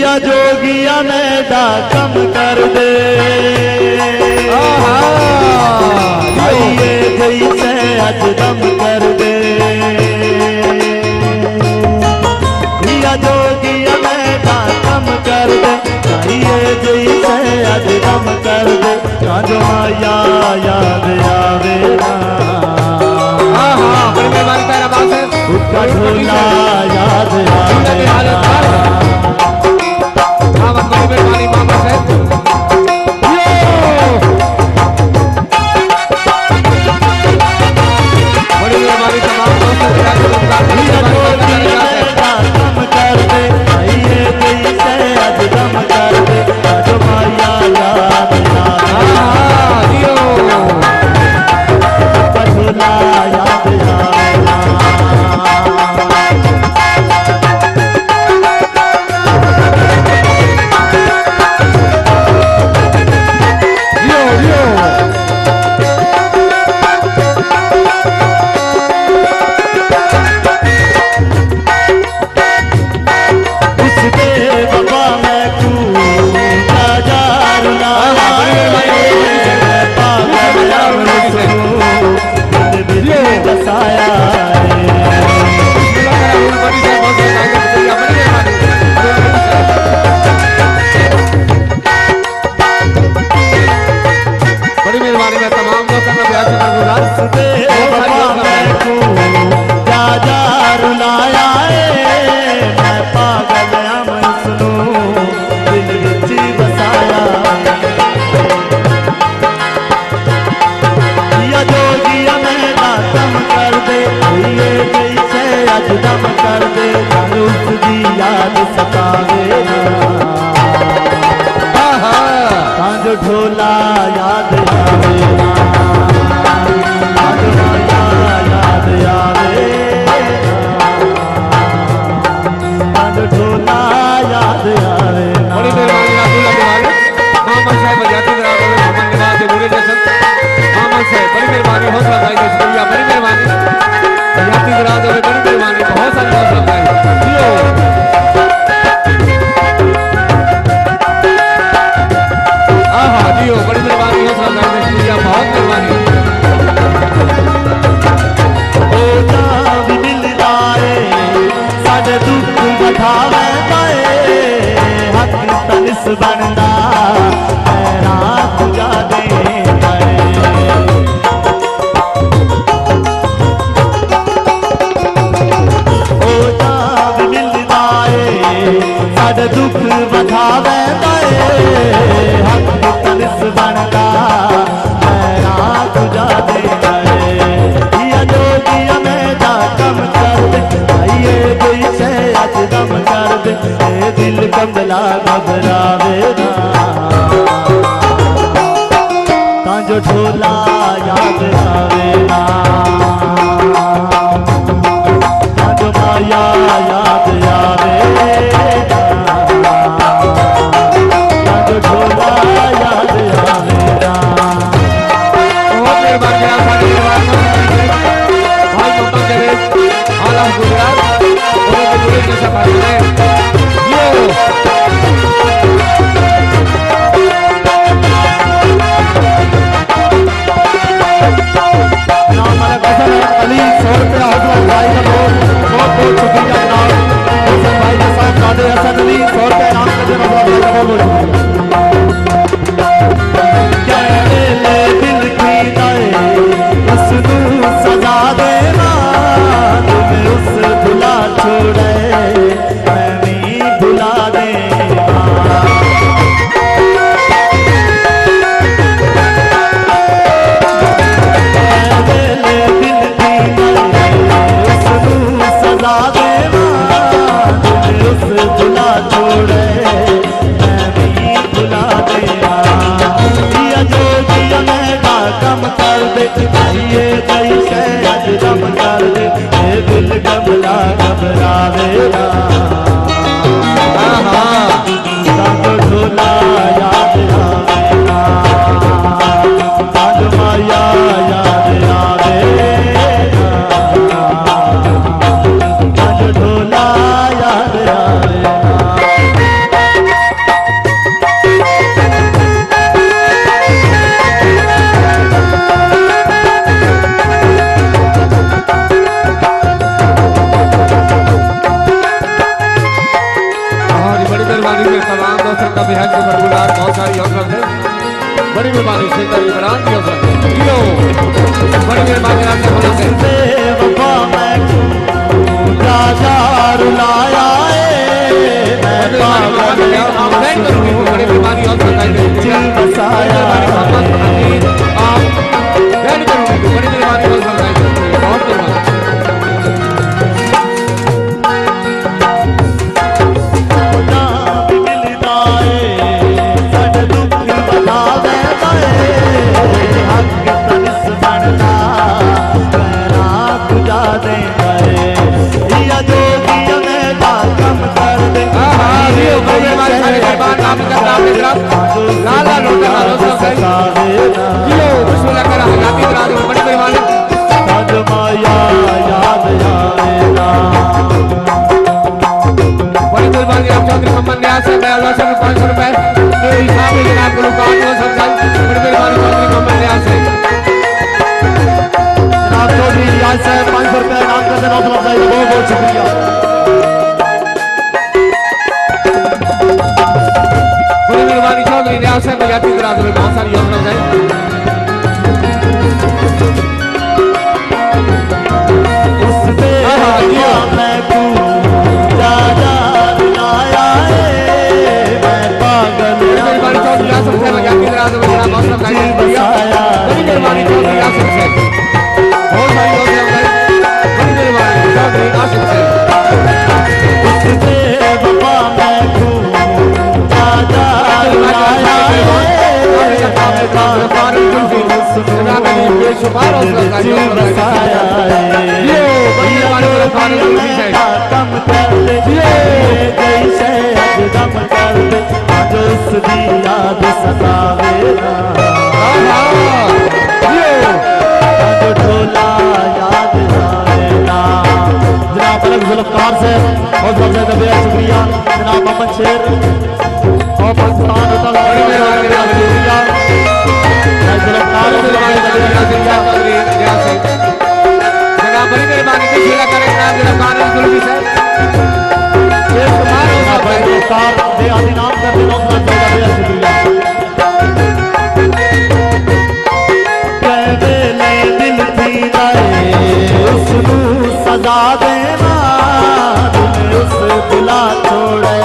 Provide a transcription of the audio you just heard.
या जोगिया मेरा कम कर दे आइए जैसे अज दम कर दे या जोगिया मेरा कम कर दे आइए जैसे अज दम कर दे जो माया याद आवे ना उसका ढोला याद आवे ढोला याद आवे याद आवे ढोला याद आवे बड़ी मेहरबानी हौसला भाई का शुक्रिया बड़ी मेहरबानी बड़ी मेहरबानी बहुत सारी हौसला भाई जियो बड़ी मेहरबानी हौसला भाई का शुक्रिया बहुत मेहरबानी साढ़े दुख बठावे हक तनिस बनदा रात जा दे साढ़े दुख बठावे हक तनिस बनदा रात जा दे जोगिया मेरा कम कर दे आइए जैसे अज दम कर दे दिल कमला घबरावे ना जो ढोला याद आवे ना जो माया याद आवे ना जो ढोला याद आवे ना छोड़े मैं भी याद आवे ना। और बड़ी मेहरबानी से तमाम दोस्तों का बेहद शुक्रगुजार, बहुत सारी हौसला है। बड़ी मेहरबानी से इमरान की हौसला जियो, बड़ी मेहरबानी आपसे बोला से बेवफा मैं राजा रुलाया मैं पागल बड़ी मेहरबानी हौसला दिल बसाया आप बड़ी मेहरबानी हौसला बहुत मेहरबानी। लाला लोटा जियो बिस्मिल्लाह करा हयाती दराज में बड़ी मेहरबानी माया याद आवेला बड़ी मेहरबानी आप चौधरी मोहम्मद नियाज से मैं अल्लाह से 500 रुपए के हिसाब में जनाब गुलकार को समझाई। बड़ी मेहरबानी चौधरी मोहम्मद नियाज से जनाब चौधरी नियाज से 500 रुपए इनाम कर देना बहुत बहुत शुक्रिया। बड़ी मेहरबानी चौधरी नियाज से हयाती दराज में बहुत सारी हौसला है। याद सतावे ढोला याद आवेला। जनाब अलग जुल्फकार से बहुत बहुत ज्यादा बेहद शुक्रिया। जनाब मोहम्मद शेर और पाकिस्तान शुक्रिया जनाब बड़ी मेहरबानी की सेवा करें जनाब जुल्फकार जुल्फी साहब इनाम कर देना बेहद शुक्रिया। दिल थी उसनू सजा देना उस बुला छोड़े